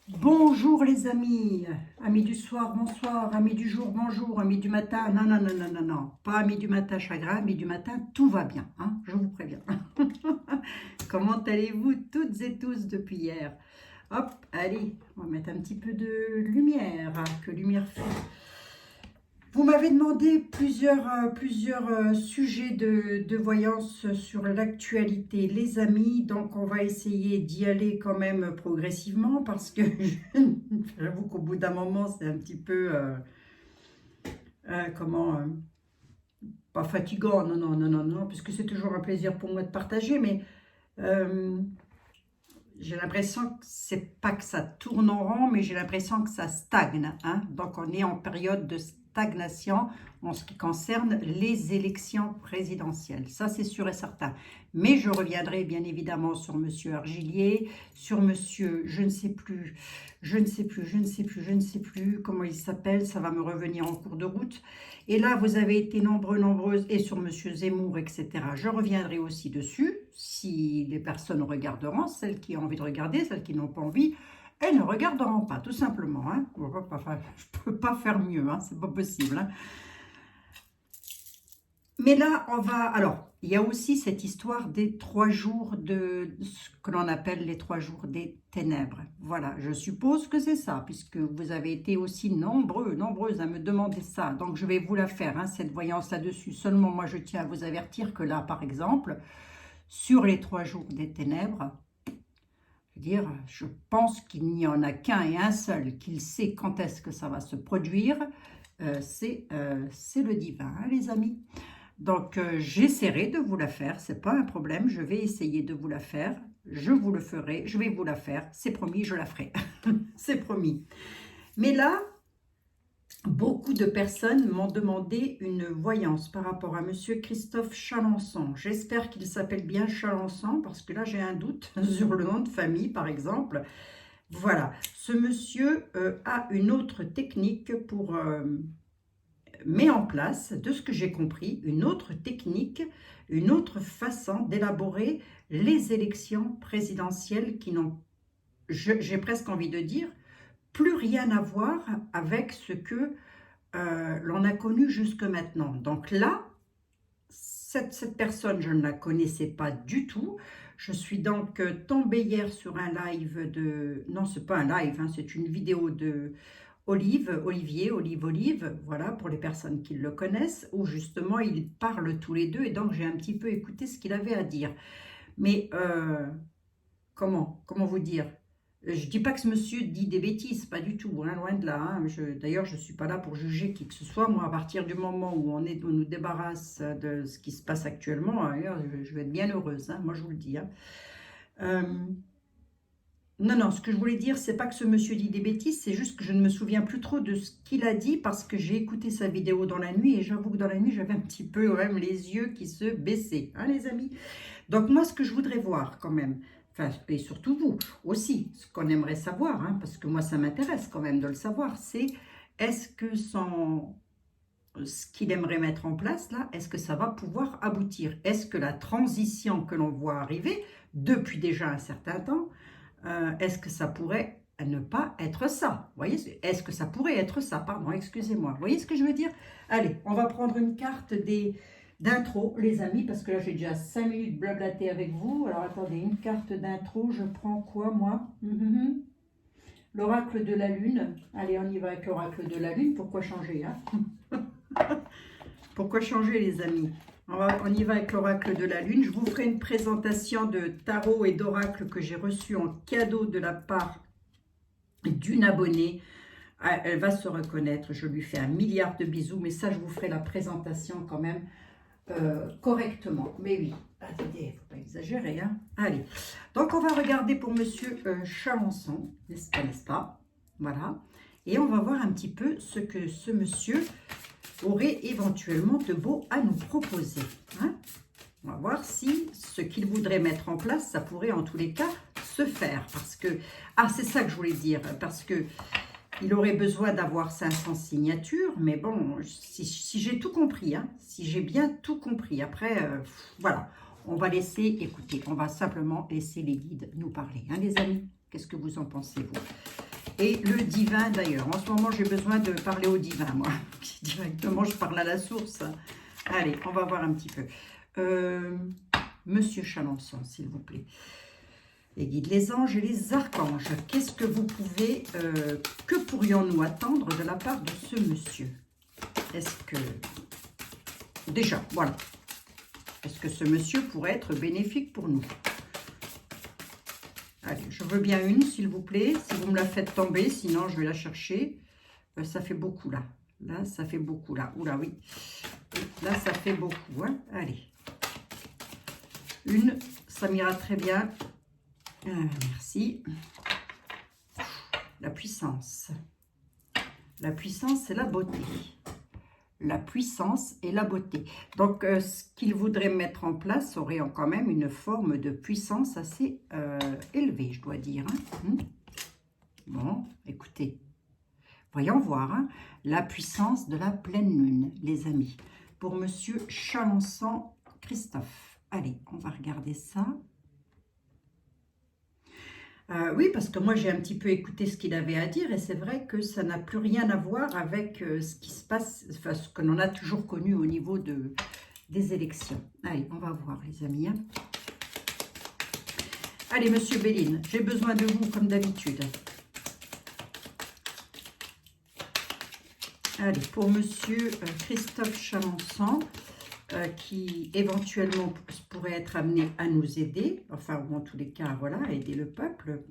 Bonjour les amis, amis du soir, bonsoir, amis du jour, bonjour, amis du matin, non, non, non, non, non, non, pas amis du matin chagrin, amis du matin, tout va bien, hein, je vous préviens. Comment allez-vous toutes et tous depuis hier? Hop, allez, on va mettre un petit peu de lumière, hein, que lumière fait. Vous m'avez demandé plusieurs sujets de voyance sur l'actualité, les amis. Donc, on va essayer d'y aller quand même progressivement parce que j'avoue qu'au bout d'un moment, c'est un petit peu, comment, pas fatigant, non, non, non, non, non, puisque c'est toujours un plaisir pour moi de partager, mais euh, j'ai l'impression que c'est pas que ça tourne en rond, mais j'ai l'impression que ça stagne, hein. Donc, on est en période de stagnation en ce qui concerne les élections présidentielles. Ça, c'est sûr et certain. Mais je reviendrai bien évidemment sur Monsieur Argilier, sur Monsieur, je ne sais plus, comment il s'appelle, ça va me revenir en cours de route. Et là, vous avez été nombreuses, et sur Monsieur Zemmour, etc. Je reviendrai aussi dessus, si les personnes regarderont, celles qui ont envie de regarder, celles qui n'ont pas envie, elles ne regarderont pas, tout simplement. Hein. Je ne peux pas faire mieux, hein, c'est pas possible. Hein. Mais là, on va... Alors, il y a aussi cette histoire des 3 jours de ce que l'on appelle les 3 jours des ténèbres. Voilà, je suppose que c'est ça, puisque vous avez été aussi nombreuses à me demander ça. Donc, je vais vous la faire, hein, cette voyance là-dessus. Seulement, moi, je tiens à vous avertir que là, par exemple, sur les 3 jours des ténèbres, je pense qu'il n'y en a qu'un et un seul qui sait quand est-ce que ça va se produire. C'est le divin, hein, les amis. Donc, j'essaierai de vous la faire, c'est pas un problème, je vais essayer de vous la faire, je vous le ferai, je vais vous la faire, c'est promis, je la ferai, c'est promis. Mais là, beaucoup de personnes m'ont demandé une voyance par rapport à Monsieur Christophe Chalencon. J'espère qu'il s'appelle bien Chalencon, parce que là, j'ai un doute sur le nom de famille, par exemple. Voilà, ce monsieur a une autre technique pour... met en place, de ce que j'ai compris, une autre technique, une autre façon d'élaborer les élections présidentielles qui n'ont, j'ai presque envie de dire, plus rien à voir avec ce que l'on a connu jusque maintenant. Donc là, cette personne, je ne la connaissais pas du tout. Je suis donc tombée hier sur un live de... Non, c'est pas un live, hein, c'est une vidéo de... Olivier, voilà, pour les personnes qui le connaissent, où justement ils parlent tous les deux, et donc j'ai un petit peu écouté ce qu'il avait à dire. Mais comment vous dire? Je dis pas que ce monsieur dit des bêtises, pas du tout, hein, loin de là. Hein. D'ailleurs, je ne suis pas là pour juger qui que ce soit. Moi, à partir du moment où on nous débarrasse de ce qui se passe actuellement, hein, je vais être bien heureuse, hein, moi je vous le dis. Hein. Non, ce que je voulais dire, c'est pas que ce monsieur dit des bêtises, c'est juste que je ne me souviens plus trop de ce qu'il a dit parce que j'ai écouté sa vidéo dans la nuit et j'avoue que dans la nuit, j'avais un petit peu quand même les yeux qui se baissaient, hein, les amis. Donc moi, ce que je voudrais voir quand même, enfin, et surtout vous aussi, ce qu'on aimerait savoir, hein, parce que moi, ça m'intéresse quand même de le savoir, c'est est-ce que ce qu'il aimerait mettre en place là, est-ce que ça va pouvoir aboutir? Est-ce que la transition que l'on voit arriver depuis déjà un certain temps, est-ce que ça pourrait ne pas être ça? Vous voyez, est-ce que ça pourrait être ça? Pardon, excusez-moi. Vous voyez ce que je veux dire? Allez, on va prendre une carte d'intro, les amis, parce que là, j'ai déjà 5 minutes blablaté avec vous. Alors, attendez, une carte d'intro, je prends quoi, moi? L'oracle de la Lune. Allez, on y va avec l'oracle de la Lune. Pourquoi changer, hein? Pourquoi changer, les amis? On y va avec l'oracle de la Lune. Je vous ferai une présentation de tarot et d'oracle que j'ai reçu en cadeau de la part d'une abonnée. Elle va se reconnaître. Je lui fais 1 milliard de bisous. Mais ça, je vous ferai la présentation quand même correctement. Mais oui, attendez, il ne faut pas exagérer. Hein. Allez. Donc, on va regarder pour Monsieur Chalencon. N'est-ce pas? Voilà. Et on va voir un petit peu ce que ce monsieur aurait éventuellement de beau à nous proposer. Hein. On va voir si ce qu'il voudrait mettre en place, ça pourrait en tous les cas se faire. Parce que, c'est ça que je voulais dire, parce que il aurait besoin d'avoir 500 signatures, mais bon, si j'ai tout compris, hein, si j'ai bien tout compris, après, voilà, on va laisser, écoutez, on va simplement laisser les guides nous parler, hein, les amis. Qu'est-ce que vous en pensez, vous? Et le divin, d'ailleurs. En ce moment, j'ai besoin de parler au divin, moi. Directement, je parle à la source. Allez, on va voir un petit peu. Monsieur Chalençon, s'il vous plaît. Les guides, les anges et les archanges. Qu'est-ce que vous pouvez... que pourrions-nous attendre de la part de ce monsieur? Est-ce que... Déjà, voilà. Est-ce que ce monsieur pourrait être bénéfique pour nous? Allez, je veux bien une, s'il vous plaît. Si vous me la faites tomber, sinon je vais la chercher. Ça fait beaucoup, là. Là, ça fait beaucoup, là. Oula, oui. Là, ça fait beaucoup, hein. Allez. Une, ça m'ira très bien. Merci. La puissance. La puissance et la beauté. La puissance et la beauté. Donc, ce qu'il voudrait mettre en place aurait quand même une forme de puissance assez élevée, je dois dire. Hein. Bon, écoutez. Voyons voir. Hein. La puissance de la pleine lune, les amis. Pour Monsieur Chalençon Christophe. Allez, on va regarder ça. Oui, parce que moi, j'ai un petit peu écouté ce qu'il avait à dire et c'est vrai que ça n'a plus rien à voir avec ce qui se passe, enfin, ce que l'on a toujours connu au niveau des élections. Allez, on va voir, les amis. Hein. Allez, Monsieur Béline, j'ai besoin de vous comme d'habitude. Allez, pour Monsieur Christophe Chalençon, qui éventuellement pourrait être amené à nous aider, enfin, ou en tous les cas, voilà, aider le peuple.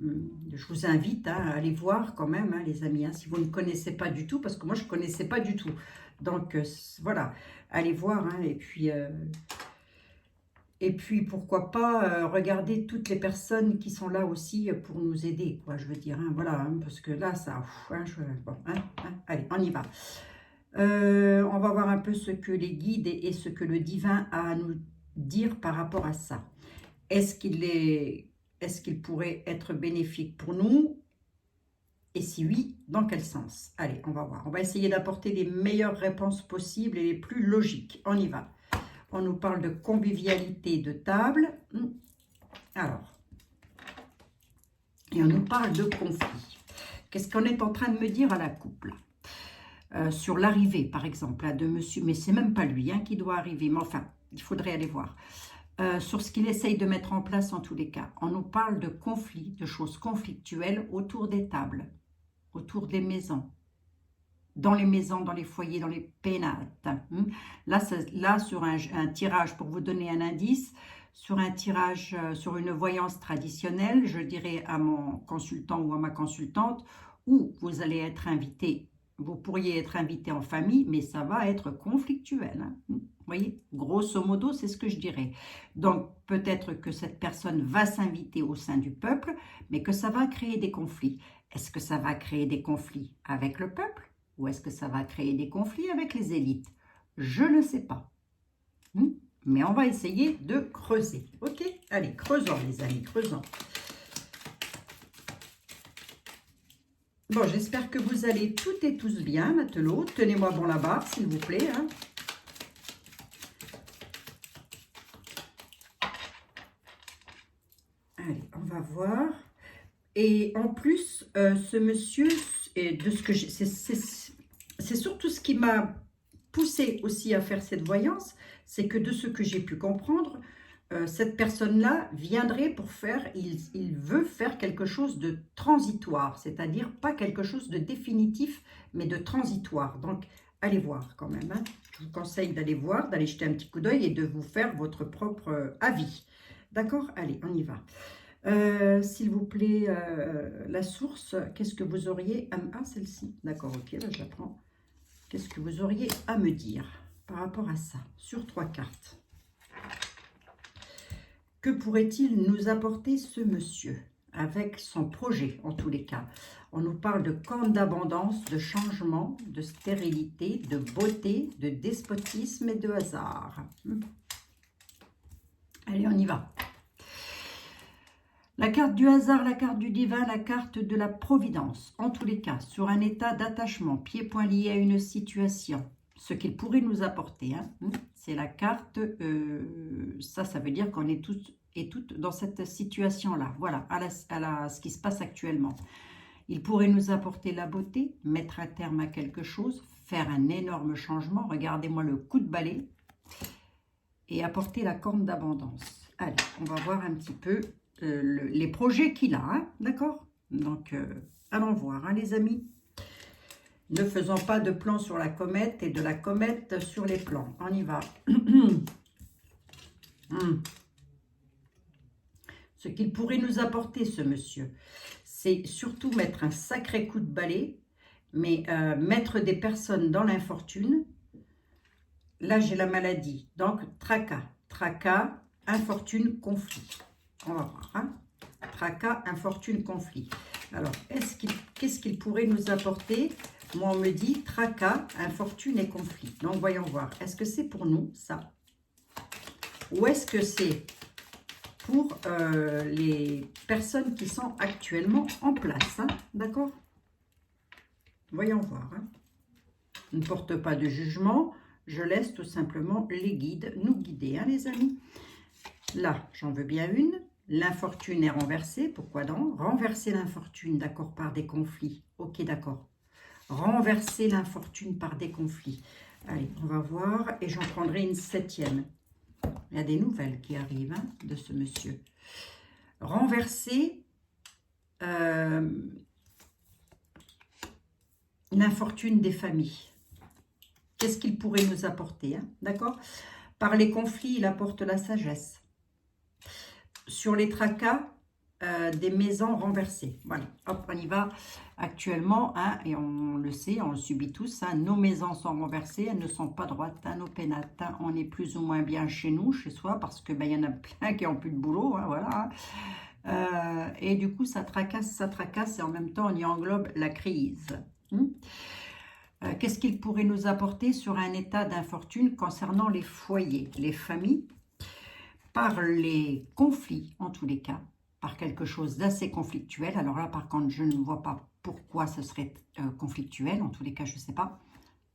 Je vous invite à aller voir quand même, hein, les amis, hein, si vous ne connaissez pas du tout, parce que moi, je ne connaissais pas du tout. Donc, voilà, allez voir, hein, et puis, pourquoi pas regarder toutes les personnes qui sont là aussi pour nous aider, quoi, je veux dire, hein, voilà, hein, parce que là, ça, hein, bon, hein, allez, on y va. On va voir un peu ce que les guides et ce que le divin a à nous dire par rapport à ça. Est-ce qu'il pourrait être bénéfique pour nous? Et si oui, dans quel sens? Allez, on va voir. On va essayer d'apporter les meilleures réponses possibles et les plus logiques. On y va. On nous parle de convivialité de table. Alors, et on nous parle de conflit. Qu'est-ce qu'on est en train de me dire à la couple? Sur l'arrivée, par exemple, là, de monsieur, mais c'est même pas lui hein, qui doit arriver, mais enfin, il faudrait aller voir. Sur ce qu'il essaye de mettre en place en tous les cas. On nous parle de conflits, de choses conflictuelles autour des tables, autour des maisons, dans les foyers, dans les pénates. Là, sur un tirage, pour vous donner un indice, sur un tirage, sur une voyance traditionnelle, je dirais à mon consultant ou à ma consultante, où vous allez être invité. Vous pourriez être invité en famille, mais ça va être conflictuel. Hein. Vous voyez, grosso modo, c'est ce que je dirais. Donc, peut-être que cette personne va s'inviter au sein du peuple, mais que ça va créer des conflits. Est-ce que ça va créer des conflits avec le peuple ou est-ce que ça va créer des conflits avec les élites? Je ne sais pas. Mais on va essayer de creuser. Ok? Allez, creusons les amis, creusons. Bon, j'espère que vous allez toutes et tous bien, matelot. Tenez-moi bon la barre, s'il vous plaît. Hein. Allez, on va voir. Et en plus, ce monsieur, de ce que c'est surtout ce qui m'a poussé aussi à faire cette voyance, c'est que de ce que j'ai pu comprendre, cette personne-là viendrait pour faire, il veut faire quelque chose de transitoire, c'est-à-dire pas quelque chose de définitif, mais de transitoire. Donc, allez voir quand même. Hein. Je vous conseille d'aller voir, d'aller jeter un petit coup d'œil et de vous faire votre propre avis. D'accord? Allez, on y va. S'il vous plaît, la source, qu'est-ce que vous auriez à... Ah, celle-ci. D'accord, ok, là je la prends. Qu'est-ce que vous auriez à me dire par rapport à ça, sur 3 cartes? Que pourrait-il nous apporter ce monsieur avec son projet, en tous les cas? On nous parle de cornes d'abondance, de changement, de stérilité, de beauté, de despotisme et de hasard. Allez, on y va. La carte du hasard, la carte du divin, la carte de la providence. En tous les cas, sur un état d'attachement, pieds-poings liés à une situation. Ce qu'il pourrait nous apporter. Hein. C'est la carte, ça veut dire qu'on est tous et tout dans cette situation-là. Voilà, ce qui se passe actuellement. Il pourrait nous apporter la beauté, mettre un terme à quelque chose, faire un énorme changement. Regardez-moi le coup de balai et apporter la corne d'abondance. Allez, on va voir un petit peu les projets qu'il a, hein, d'accord? Donc, allons voir, hein, les amis. Ne faisons pas de plan sur la comète et de la comète sur les plans. On y va. Ce qu'il pourrait nous apporter, ce monsieur, c'est surtout mettre un sacré coup de balai, mais mettre des personnes dans l'infortune. Là, j'ai la maladie. Donc, tracas. Tracas, infortune, conflit. On va voir. Hein? Tracas, infortune, conflit. Alors, qu'est-ce qu'il pourrait nous apporter? Moi, on me dit tracas, infortune et conflit. Donc, voyons voir. Est-ce que c'est pour nous, ça? Ou est-ce que c'est pour les personnes qui sont actuellement en place? Hein? D'accord? Voyons voir. Hein? Ne porte pas de jugement. Je laisse tout simplement les guides nous guider, hein, les amis. Là, j'en veux bien une. L'infortune est renversée. Pourquoi donc? Renverser l'infortune, d'accord, par des conflits. Ok, d'accord. Renverser l'infortune par des conflits. Allez, on va voir. Et j'en prendrai une 7e. Il y a des nouvelles qui arrivent, hein, de ce monsieur. Renverser l'infortune des familles. Qu'est-ce qu'il pourrait nous apporter, hein, d'accord? Par les conflits, il apporte la sagesse. Sur les tracas, des maisons renversées. Voilà, hop, on y va actuellement, hein, et on le sait, on le subit tous, hein, nos maisons sont renversées, elles ne sont pas droites, hein, nos pénates, hein, on est plus ou moins bien chez nous, chez soi, parce que ben, y en a plein qui n'ont plus de boulot, hein, voilà. Et du coup, ça tracasse, et en même temps, on y englobe la crise. Qu'est-ce qu'il pourrait nous apporter sur un état d'infortune concernant les foyers, les familles, par les conflits, en tous les cas, par quelque chose d'assez conflictuel. Alors là, par contre, je ne vois pas pourquoi ce serait conflictuel. En tous les cas, je ne sais pas.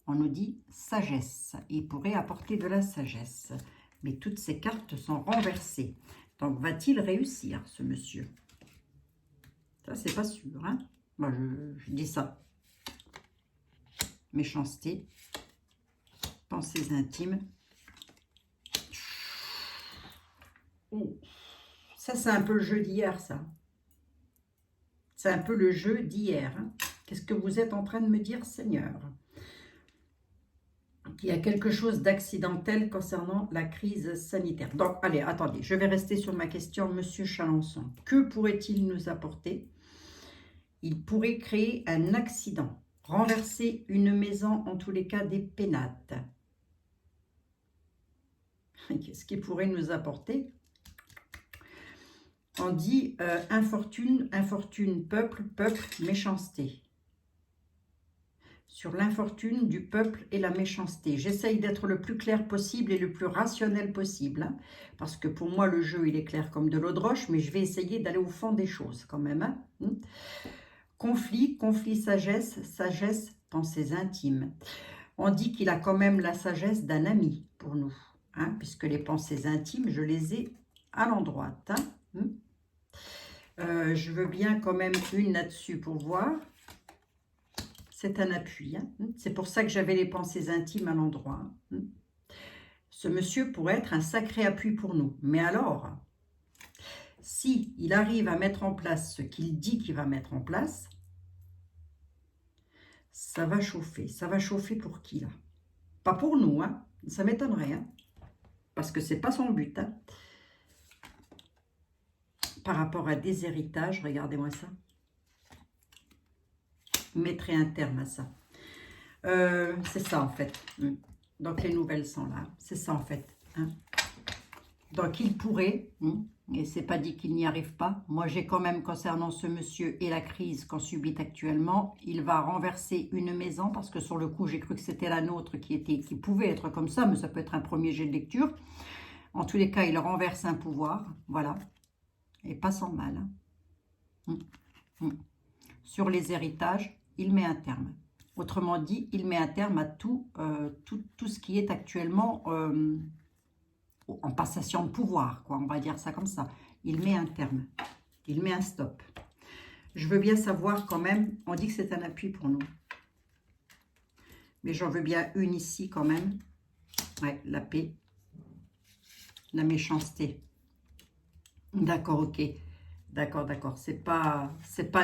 On nous dit sagesse. Il pourrait apporter de la sagesse. Mais toutes ces cartes sont renversées. Donc, va-t-il réussir, ce monsieur? Ça, c'est pas sûr. Hein? Moi, je dis ça. Méchanceté. Pensées intimes. Oh. Ça, c'est un peu le jeu d'hier, ça. C'est un peu le jeu d'hier. Hein. Qu'est-ce que vous êtes en train de me dire, Seigneur? Qu'il y a quelque chose d'accidentel concernant la crise sanitaire. Donc, allez, attendez, je vais rester sur ma question, Monsieur Chalençon. Que pourrait-il nous apporter? Il pourrait créer un accident, renverser une maison, en tous les cas des pénates. Qu'est-ce qu'il pourrait nous apporter? On dit infortune, infortune, peuple, peuple, méchanceté. Sur l'infortune du peuple et la méchanceté. J'essaye d'être le plus clair possible et le plus rationnel possible. Hein, parce que pour moi, le jeu, il est clair comme de l'eau de roche, mais je vais essayer d'aller au fond des choses quand même. Hein. Conflit, conflit, sagesse, sagesse, pensées intimes. On dit qu'il a quand même la sagesse d'un ami pour nous. Hein, puisque les pensées intimes, je les ai à l'endroit. Hein. Je veux bien quand même une là-dessus pour voir. C'est un appui. Hein. C'est pour ça que j'avais les pensées intimes à l'endroit. Hein. Ce monsieur pourrait être un sacré appui pour nous. Mais alors, si il arrive à mettre en place ce qu'il dit qu'il va mettre en place, ça va chauffer. Ça va chauffer pour qui, là? Pas pour nous, hein. Ça m'étonnerait. Hein. Parce que c'est pas son but. Hein. Par rapport à des héritages, regardez-moi ça. Mettrai un terme à ça. C'est ça en fait. Donc les nouvelles sont là. C'est ça en fait. Hein. Donc il pourrait, et c'est pas dit qu'il n'y arrive pas. Moi j'ai quand même concernant ce monsieur et la crise qu'on subit actuellement, il va renverser une maison parce que sur le coup j'ai cru que c'était la nôtre qui pouvait être comme ça, mais ça peut être un premier jet de lecture. En tous les cas, il renverse un pouvoir, voilà, et pas sans mal. Hein. Sur les héritages, il met un terme. Autrement dit, il met un terme à tout ce qui est actuellement en passation de pouvoir, quoi, on va dire ça comme ça. Il met un terme, il met un stop. Je veux bien savoir quand même, on dit que c'est un appui pour nous. Mais j'en veux bien une ici quand même. Ouais, la paix, la méchanceté. D'accord, ok. D'accord, d'accord. C'est pas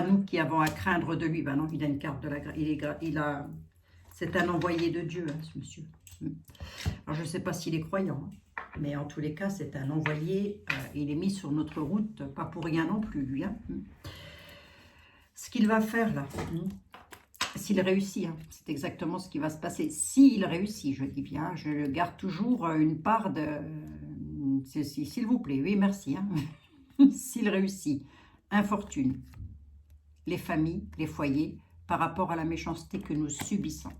nous qui avons à craindre de lui. Ben non, il a une carte de la grâce. C'est un envoyé de Dieu, hein, ce monsieur. Alors, je ne sais pas s'il est croyant, hein, mais en tous les cas, c'est un envoyé. Il est mis sur notre route, pas pour rien non plus, lui. Hein. Ce qu'il va faire là, s'il réussit, hein, c'est exactement ce qui va se passer. S'il réussit, je dis bien, je garde toujours une part de... S'il vous plaît, oui, merci. Hein. S'il réussit, infortune, les familles, les foyers, par rapport à la méchanceté que nous subissons.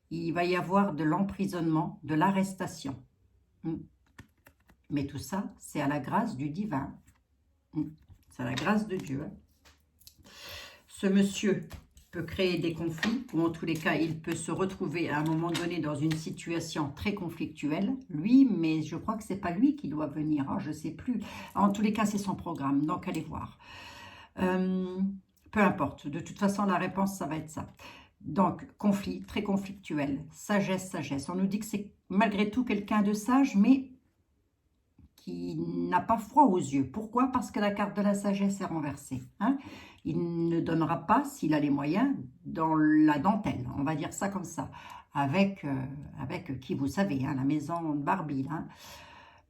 Il va y avoir de l'emprisonnement, de l'arrestation. Mais tout ça, c'est à la grâce du divin. C'est à la grâce de Dieu. Ce monsieur peut créer des conflits, ou en tous les cas, il peut se retrouver à un moment donné dans une situation très conflictuelle, lui, mais je crois que ce n'est pas lui qui doit venir, je ne sais plus. En tous les cas, c'est son programme, donc allez voir. Peu importe, de toute façon, la réponse, ça va être ça. Donc, conflit, très conflictuel, sagesse, sagesse. On nous dit que c'est malgré tout quelqu'un de sage, mais qui n'a pas froid aux yeux. Pourquoi? Parce que la carte de la sagesse est renversée. Hein? Il ne donnera pas, s'il a les moyens, dans la dentelle, on va dire ça comme ça, avec qui vous savez, hein, la maison de Barbie. Hein.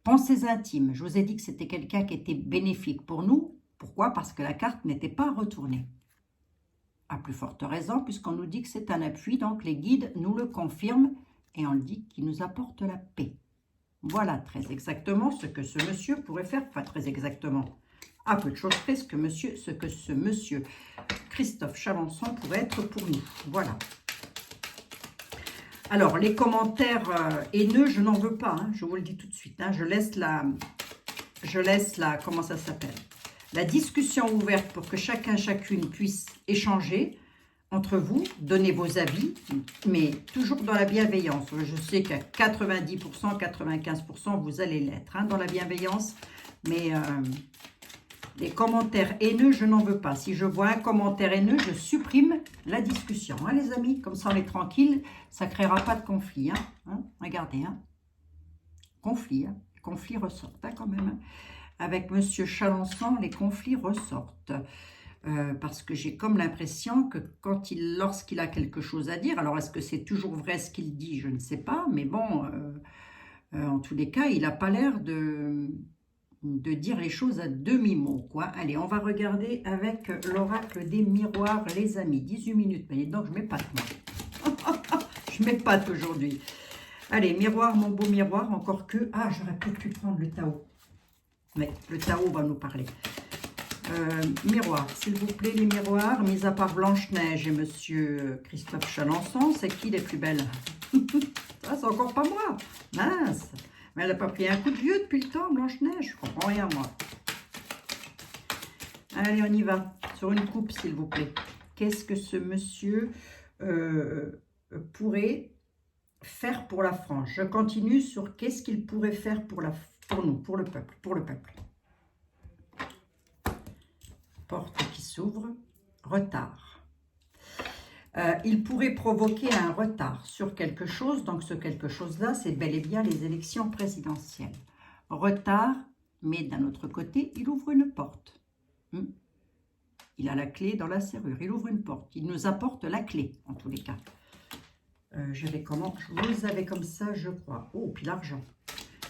Pensées intimes, je vous ai dit que c'était quelqu'un qui était bénéfique pour nous. Pourquoi? Parce que la carte n'était pas retournée. À plus forte raison, puisqu'on nous dit que c'est un appui, donc les guides nous le confirment, et on le dit qu'il nous apporte la paix. Voilà très exactement ce que ce monsieur pourrait faire, enfin très exactement, à peu de choses près, ce que ce monsieur Christophe Chalençon pourrait être pour nous. Voilà. Alors, les commentaires haineux, je n'en veux pas, hein, je vous le dis tout de suite. Hein, je laisse la, comment ça s'appelle? La discussion ouverte pour que chacun, chacune puisse échanger entre vous, donner vos avis, mais toujours dans la bienveillance. Je sais qu'à 90%, 95%, vous allez l'être hein, dans la bienveillance, mais les commentaires haineux, je n'en veux pas. Si je vois un commentaire haineux, je supprime la discussion, hein, les amis. Comme ça, on est tranquille, ça ne créera pas de conflit. Hein. Regardez, hein. Conflit, hein. Les conflits ressortent hein, quand même. Hein. Avec Monsieur Chalençon, les conflits ressortent. Parce que j'ai comme l'impression que lorsqu'il a quelque chose à dire, alors est-ce que c'est toujours vrai ce qu'il dit, je ne sais pas, mais bon, en tous les cas, il n'a pas l'air de dire les choses à demi-mot, quoi. Allez, on va regarder avec l'oracle des miroirs, les amis, 18 minutes, mais donc je m'épate, moi. Je m'épate aujourd'hui. Allez, miroir, mon beau miroir, encore que... Ah, j'aurais peut-être pu prendre le Tao. Mais le Tao va nous parler. Miroir, s'il vous plaît, les miroirs, mis à part Blanche-Neige et Monsieur Christophe Chalençon, c'est qui les plus belles? Ça, c'est encore pas moi. Mince. Mais elle n'a pas pris un coup de vieux depuis le temps, Blanche-Neige. Je comprends rien, moi. Allez, on y va. Sur une coupe, s'il vous plaît. Qu'est-ce que ce monsieur pourrait faire pour la France? Je continue sur qu'est-ce qu'il pourrait faire pour nous, pour le peuple, Porte qui s'ouvre, retard. Il pourrait provoquer un retard sur quelque chose, donc ce quelque chose-là, c'est bel et bien les élections présidentielles. Retard, mais d'un autre côté, il ouvre une porte. Il a la clé dans la serrure, il ouvre une porte, il nous apporte la clé, en tous les cas. J'avais comment? Je vous avais comme ça, je crois. Oh, puis l'argent.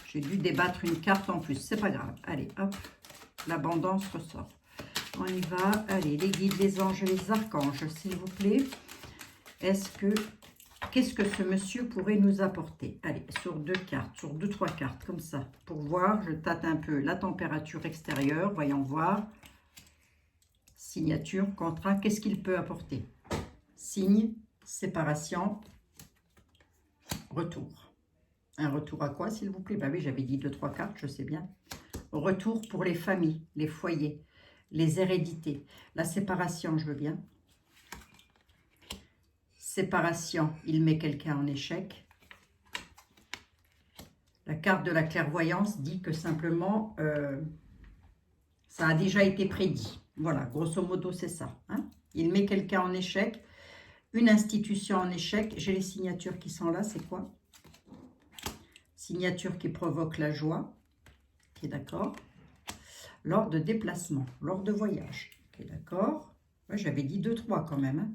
J'ai dû débattre une carte en plus, c'est pas grave. Allez, hop, l'abondance ressort. On y va. Allez, les guides, les anges, les archanges, s'il vous plaît. Qu'est-ce que ce monsieur pourrait nous apporter? Allez, sur 2 cartes, sur 2-3 cartes, comme ça. Pour voir, je tâte un peu la température extérieure. Voyons voir. Signature, contrat, qu'est-ce qu'il peut apporter? Signe, séparation, retour. Un retour à quoi, s'il vous plaît? Bah oui, j'avais dit 2-3 cartes, je sais bien. Retour pour les familles, les foyers, les hérédités. La séparation, je veux bien. Séparation, il met quelqu'un en échec. La carte de la clairvoyance dit que simplement, ça a déjà été prédit. Voilà, grosso modo, c'est ça. Hein. Il met quelqu'un en échec, une institution en échec. J'ai les signatures qui sont là, c'est quoi? Signature qui provoque la joie. Ok, d'accord. Lors de déplacement, lors de voyage. Ok, d'accord. Ouais, j'avais dit 2-3 quand même. Hein.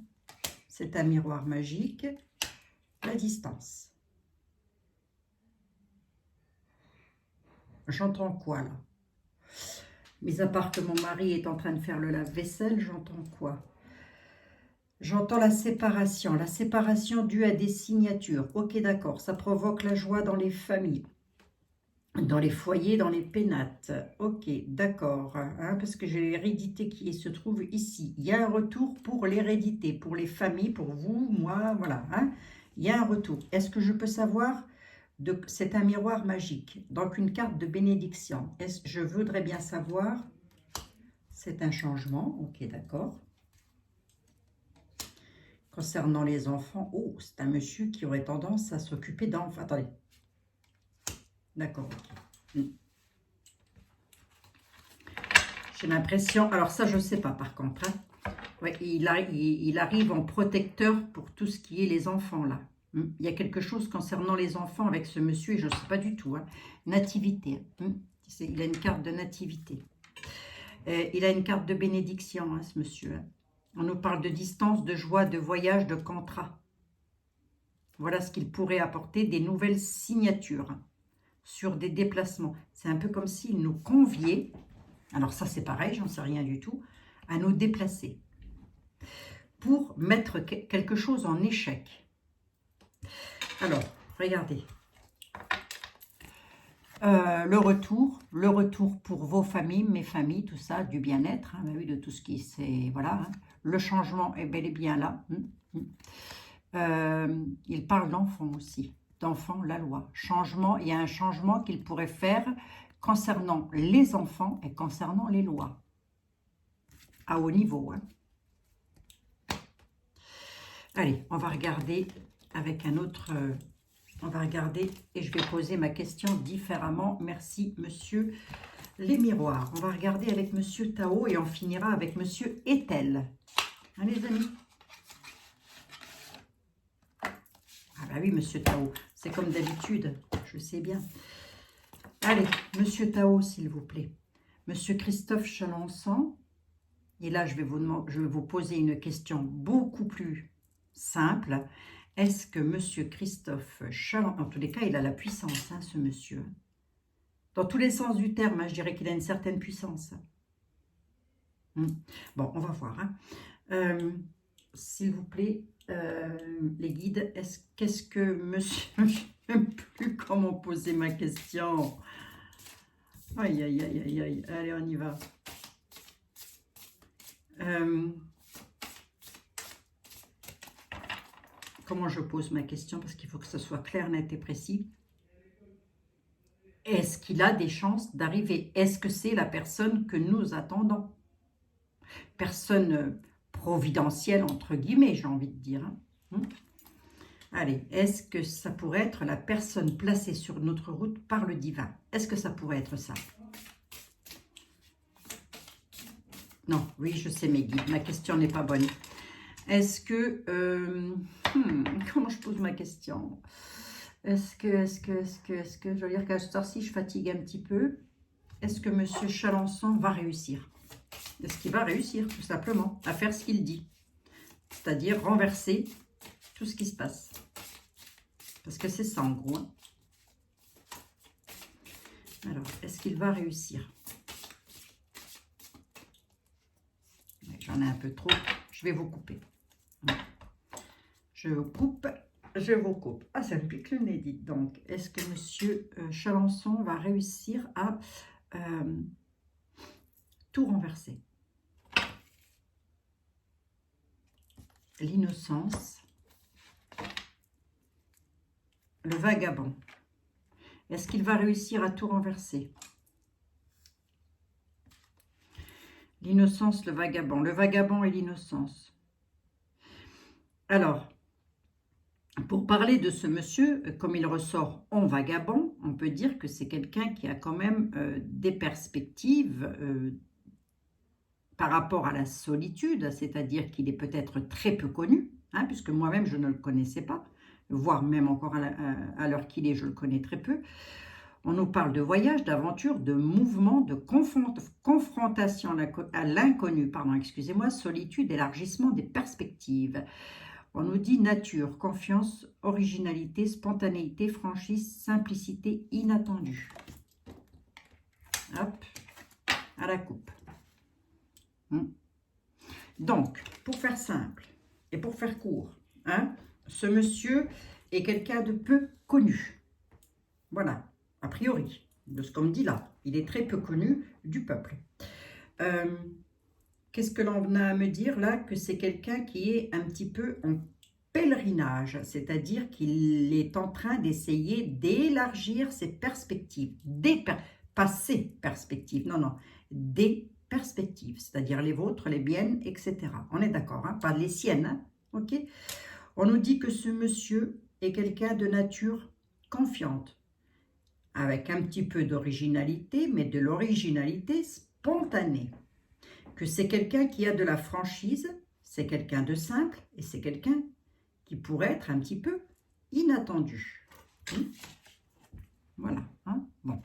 C'est un miroir magique. La distance. J'entends quoi là? Mis à part que mon mari est en train de faire le lave-vaisselle, j'entends quoi? J'entends la séparation due à des signatures. Ok, d'accord, ça provoque la joie dans les familles, dans les foyers, dans les pénates. Ok, d'accord, hein, parce que j'ai l'hérédité qui se trouve ici. Il y a un retour pour l'hérédité, pour les familles, pour vous, moi, voilà. Hein. Il y a un retour. Est-ce que je peux savoir? C'est un miroir magique, donc une carte de bénédiction. Je voudrais bien savoir, c'est un changement, ok, d'accord. Concernant les enfants, oh, c'est un monsieur qui aurait tendance à s'occuper d'enfants. Attendez, d'accord, ok. J'ai l'impression, alors ça je ne sais pas par contre, hein. Ouais, il arrive en protecteur pour tout ce qui est les enfants là. Il y a quelque chose concernant les enfants avec ce monsieur, et je ne sais pas du tout. Hein. Nativité. Il a une carte de nativité. Il a une carte de bénédiction, hein, ce monsieur. Hein. On nous parle de distance, de joie, de voyage, de contrat. Voilà ce qu'il pourrait apporter, des nouvelles signatures sur des déplacements. C'est un peu comme s'il nous conviait, alors ça c'est pareil, j'en sais rien du tout, à nous déplacer pour mettre quelque chose en échec. Alors, regardez. Le retour pour vos familles, mes familles, tout ça, du bien-être, hein, oui, de tout ce qui c'est, voilà. Hein. Le changement est bel et bien là. Il parle d'enfants aussi, d'enfants, la loi. Changement, il y a un changement qu'il pourrait faire concernant les enfants et concernant les lois. À haut niveau. Hein. Allez, on va regarder avec un autre... on va regarder et je vais poser ma question différemment. Merci, monsieur les miroirs. On va regarder avec monsieur Tao et on finira avec monsieur Ethel. Hein, les amis? Ah bah oui, monsieur Tao, c'est comme d'habitude, je sais bien. Allez, monsieur Tao, s'il vous plaît. Monsieur Christophe Chalençon. Et là, je vais vous poser une question beaucoup plus simple. Est-ce que monsieur Christophe Chalençon, en tous les cas, il a la puissance, hein, ce monsieur. Dans tous les sens du terme, hein, je dirais qu'il a une certaine puissance. Bon, on va voir. Hein. S'il vous plaît, les guides, qu'est-ce que monsieur... Je ne sais plus comment poser ma question. Aïe, aïe, aïe, aïe, aïe. Allez, on y va. Comment je pose ma question? Parce qu'il faut que ce soit clair, net et précis. Est-ce qu'il a des chances d'arriver? Est-ce que c'est la personne que nous attendons? Personne providentielle, entre guillemets, j'ai envie de dire. Hein. Allez, est-ce que ça pourrait être la personne placée sur notre route par le divin? Est-ce que ça pourrait être ça? Non, oui, je sais mes guides, ma question n'est pas bonne. Est-ce que... comment je pose ma question? Est-ce que, je veux dire qu'à cette heure-ci, je fatigue un petit peu. Est-ce que monsieur Chalençon va réussir? Est-ce qu'il va réussir, tout simplement, à faire ce qu'il dit? C'est-à-dire renverser tout ce qui se passe. Parce que c'est ça, en gros. Hein. Alors, est-ce qu'il va réussir? J'en ai un peu trop. Je vais vous couper. Je vous coupe. Je vous coupe. Ah, ça me pique le nez, dites donc. Est-ce que monsieur Chalençon va réussir à tout renverser? L'innocence. Le vagabond. Est-ce qu'il va réussir à tout renverser? L'innocence, le vagabond. Le vagabond et l'innocence. Alors, Pour parler de ce monsieur, comme il ressort en vagabond, on peut dire que c'est quelqu'un qui a quand même des perspectives par rapport à la solitude, c'est-à-dire qu'il est peut-être très peu connu, hein, puisque moi-même je ne le connaissais pas, voire même encore à l'heure qu'il est, je le connais très peu. On nous parle de voyage, d'aventure, de mouvement, de confrontation à l'inconnu, pardon, excusez-moi, solitude, élargissement des perspectives. On nous dit nature, confiance, originalité, spontanéité, franchise, simplicité, inattendue. Hop, à la coupe. Donc, pour faire simple et pour faire court, hein, ce monsieur est quelqu'un de peu connu. Voilà, a priori, de ce qu'on me dit là. Il est très peu connu du peuple. Qu'est-ce que l'on a à me dire là? Que c'est quelqu'un qui est un petit peu en pèlerinage, c'est-à-dire qu'il est en train d'essayer d'élargir ses perspectives, pas ses perspectives, non, non, des perspectives, c'est-à-dire les vôtres, les miennes, etc. On est d'accord, hein? Pas les siennes, hein? Ok. On nous dit que ce monsieur est quelqu'un de nature confiante, avec un petit peu d'originalité, mais de l'originalité spontanée. Que c'est quelqu'un qui a de la franchise, c'est quelqu'un de simple, et c'est quelqu'un qui pourrait être un petit peu inattendu. Voilà, hein? Bon.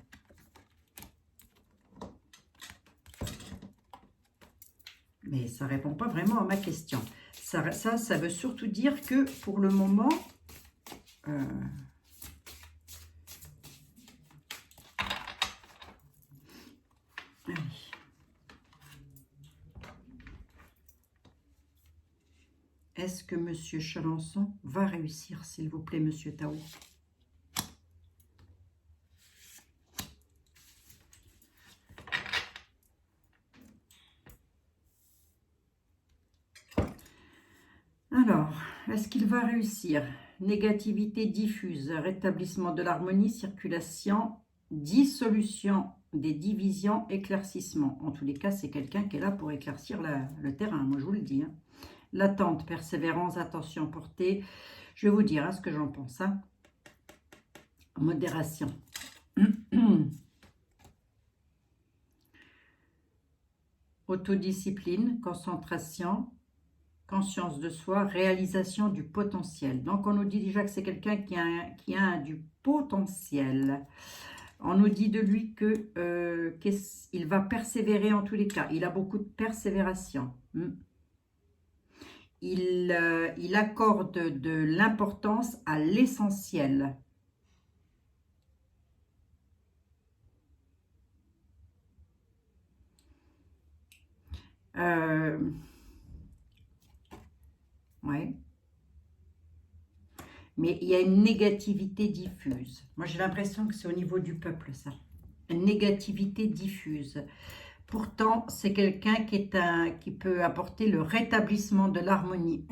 Mais ça ne répond pas vraiment à ma question. Ça veut surtout dire que pour le moment, allez. Est-ce que Monsieur Chalençon va réussir, s'il vous plaît, Monsieur Tao? Alors, est-ce qu'il va réussir? Négativité diffuse, rétablissement de l'harmonie, circulation, dissolution des divisions, éclaircissement. En tous les cas, c'est quelqu'un qui est là pour éclaircir le terrain, moi je vous le dis. Hein. L'attente, persévérance, attention portée. Je vais vous dire hein, ce que j'en pense. Hein. Modération. Autodiscipline, concentration, conscience de soi, réalisation du potentiel. Donc, on nous dit déjà que c'est quelqu'un qui a du potentiel. On nous dit de lui qu'il va persévérer en tous les cas. Il a beaucoup de persévération. Il accorde de l'importance à l'essentiel. Ouais. Mais il y a une négativité diffuse. Moi, j'ai l'impression que c'est au niveau du peuple, ça. Une négativité diffuse. Pourtant, c'est quelqu'un qui peut apporter le rétablissement de l'harmonie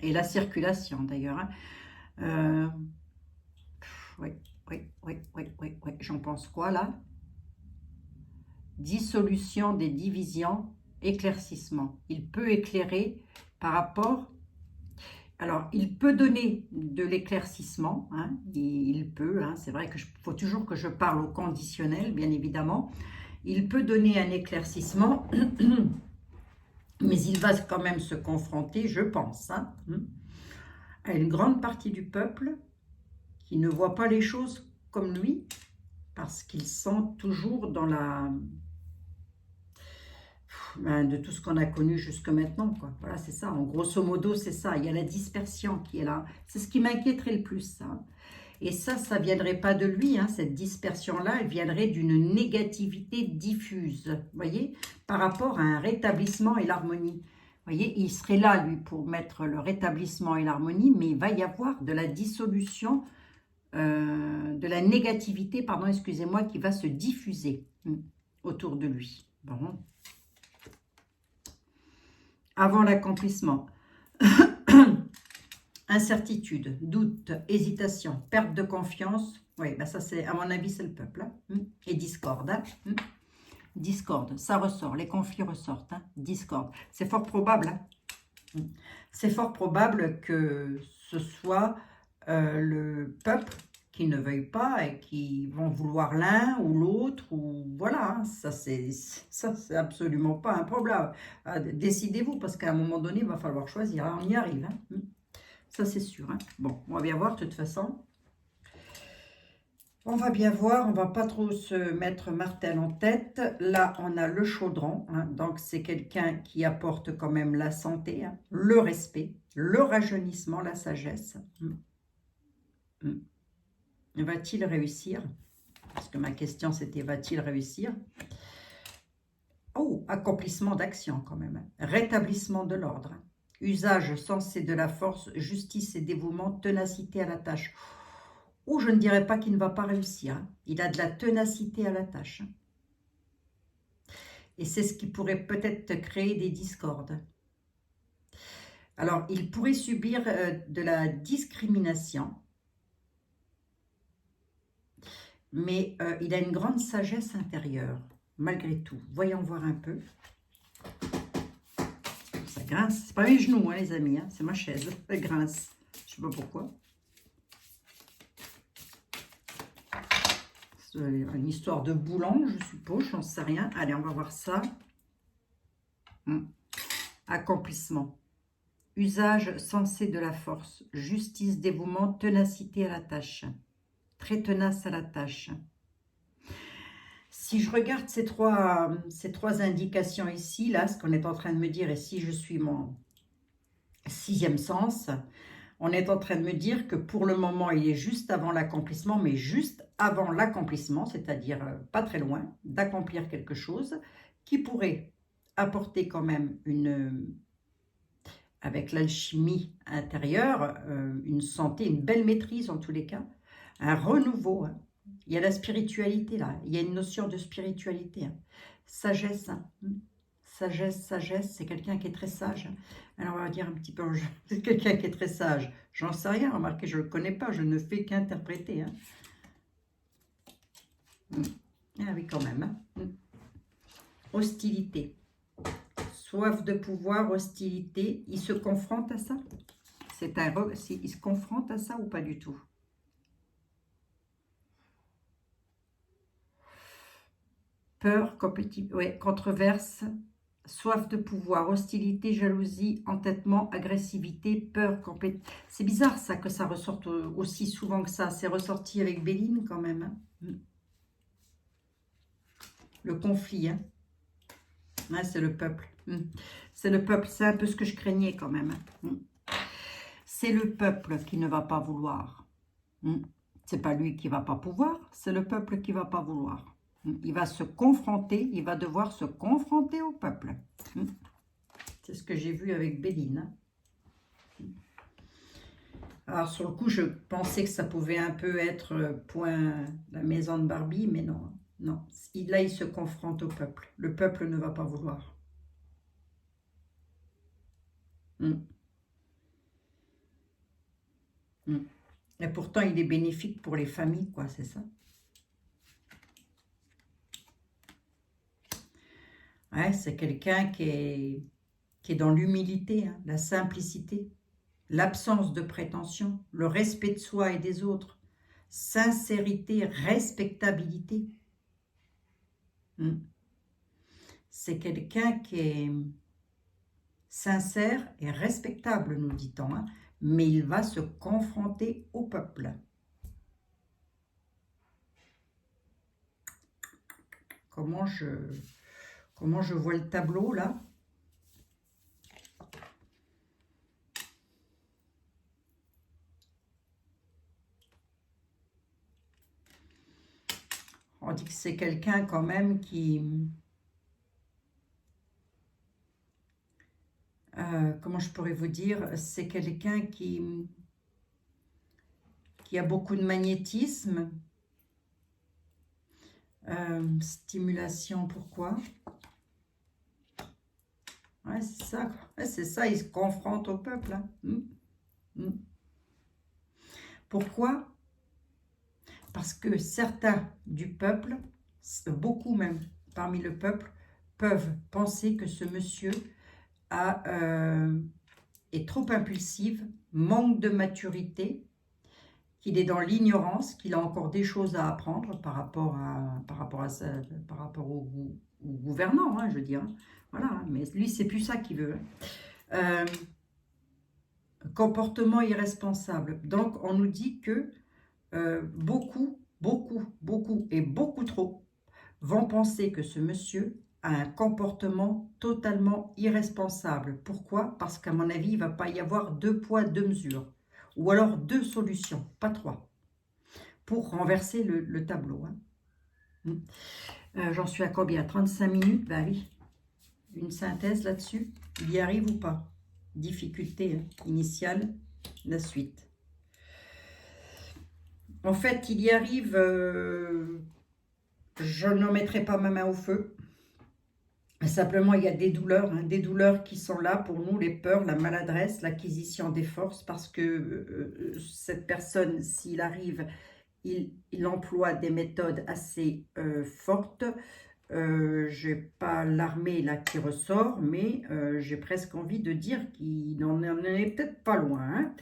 et la circulation, d'ailleurs. Hein. Oui. J'en pense quoi, là? Dissolution des divisions, éclaircissement. Il peut éclairer par rapport... Alors, il peut donner de l'éclaircissement, hein, il peut, hein, c'est vrai qu'il faut toujours que je parle au conditionnel, bien évidemment. Il peut donner un éclaircissement, mais il va quand même se confronter, je pense, hein, à une grande partie du peuple qui ne voit pas les choses comme lui, parce qu'ils sont toujours dans de tout ce qu'on a connu jusque maintenant, quoi. Voilà, c'est ça. En grosso modo, c'est ça. Il y a la dispersion qui est là. C'est ce qui m'inquiéterait le plus, ça. Et ça ne viendrait pas de lui, hein, cette dispersion-là, elle viendrait d'une négativité diffuse, vous voyez, par rapport à un rétablissement et l'harmonie. Vous voyez, il serait là, lui, pour mettre le rétablissement et l'harmonie, mais il va y avoir de la dissolution, de la négativité, pardon, excusez-moi, qui va se diffuser autour de lui. Bon. Avant l'accomplissement. Incertitude, doute, hésitation, perte de confiance. Oui, ben ça, c'est, à mon avis, c'est le peuple. Hein. Et discorde. Hein. Discorde, ça ressort. Les conflits ressortent. Hein. Discorde. C'est fort probable. Hein. C'est fort probable que ce soit le peuple qui ne veuille pas et qui vont vouloir l'un ou l'autre, ou voilà, hein, ça c'est absolument pas un problème. Décidez-vous, parce qu'à un moment donné, il va falloir choisir, hein, on y arrive, hein. Ça c'est sûr, hein. Bon, on va bien voir de toute façon. On va bien voir, on va pas trop se mettre martel en tête. Là, on a le chaudron, hein, donc c'est quelqu'un qui apporte quand même la santé, hein, le respect, le rajeunissement, la sagesse. Va-t-il réussir? Parce que ma question c'était, va-t-il réussir? Oh, accomplissement d'action quand même, hein. Rétablissement de l'ordre, hein. Usage sensé de la force, justice et dévouement, ténacité à la tâche. Ou je ne dirais pas qu'il ne va pas réussir, hein. Il a de la ténacité à la tâche, hein. Et c'est ce qui pourrait peut-être créer des discordes. Alors, il pourrait subir de la discrimination, mais il a une grande sagesse intérieure, malgré tout. Voyons voir un peu. Ça grince. C'est pas mes genoux, hein, les amis, hein. C'est ma chaise. Elle grince. Je sais pas pourquoi. C'est une histoire de boulon, je suppose. J'en sais rien. Allez, on va voir ça. Accomplissement. Usage sensé de la force. Justice, dévouement, ténacité à la tâche. Très tenace à la tâche. Si je regarde ces trois indications ici, là, ce qu'on est en train de me dire, et si je suis mon sixième sens, on est en train de me dire que pour le moment, il est juste avant l'accomplissement, mais juste avant l'accomplissement, c'est-à-dire pas très loin, d'accomplir quelque chose qui pourrait apporter quand même avec l'alchimie intérieure, une santé, une belle maîtrise en tous les cas, un renouveau, hein. Il y a la spiritualité là, il y a une notion de spiritualité, hein. Sagesse, hein. Sagesse, sagesse, c'est quelqu'un qui est très sage. Alors on va dire un petit peu, c'est quelqu'un qui est très sage. J'en sais rien, remarquez, je ne le connais pas, je ne fais qu'interpréter, hein. Ah oui, quand même, hein. Hostilité. Soif de pouvoir, hostilité, il se confronte à ça? Il se confronte à ça ou pas du tout? Peur, ouais, controverse, soif de pouvoir, hostilité, jalousie, entêtement, agressivité, peur, compétition. C'est bizarre ça, que ça ressorte aussi souvent que ça. C'est ressorti avec Béline quand même, hein. Le conflit, hein. Ouais, c'est le peuple. C'est le peuple, c'est un peu ce que je craignais quand même, hein. C'est le peuple qui ne va pas vouloir. C'est pas lui qui va pas pouvoir, c'est le peuple qui va pas vouloir. Il va se confronter, il va devoir se confronter au peuple. C'est ce que j'ai vu avec Béline. Alors sur le coup, je pensais que ça pouvait un peu être point la maison de Barbie, mais non. Non, là il se confronte au peuple. Le peuple ne va pas vouloir. Et pourtant, il est bénéfique pour les familles, quoi, c'est ça? Ouais, c'est quelqu'un qui est dans l'humilité, hein, la simplicité, l'absence de prétention, le respect de soi et des autres, sincérité, respectabilité. C'est quelqu'un qui est sincère et respectable, nous dit-on, hein, mais il va se confronter au peuple. Comment je vois le tableau, là? On dit que c'est quelqu'un quand même qui... comment je pourrais vous dire? C'est quelqu'un qui a beaucoup de magnétisme. Stimulation, pourquoi? Ouais, c'est ça. Ouais, c'est ça, il se confronte au peuple, hein. Pourquoi? Parce que certains du peuple, beaucoup même parmi le peuple, peuvent penser que ce monsieur a est trop impulsive, manque de maturité, qu'il est dans l'ignorance, qu'il a encore des choses à apprendre par rapport au gouvernant, hein, je veux dire. Voilà, hein, mais lui, c'est plus ça qu'il veut. Comportement irresponsable. Donc, on nous dit que beaucoup et beaucoup trop vont penser que ce monsieur a un comportement totalement irresponsable. Pourquoi? Parce qu'à mon avis, il ne va pas y avoir 2 poids, 2 mesures. Ou alors 2 solutions, pas 3, pour renverser le tableau. Hein. J'en suis à combien? 35 minutes? Ben oui. Une synthèse là-dessus. Il y arrive ou pas? Difficulté initiale, la suite. En fait, il y arrive, je n'en mettrai pas ma main au feu. Simplement, il y a des douleurs, hein, des douleurs qui sont là pour nous, les peurs, la maladresse, l'acquisition des forces, parce que cette personne, s'il arrive, il emploie des méthodes assez fortes. Je n'ai pas l'armée là qui ressort, mais j'ai presque envie de dire qu'il n'en est peut-être pas loin. Hein.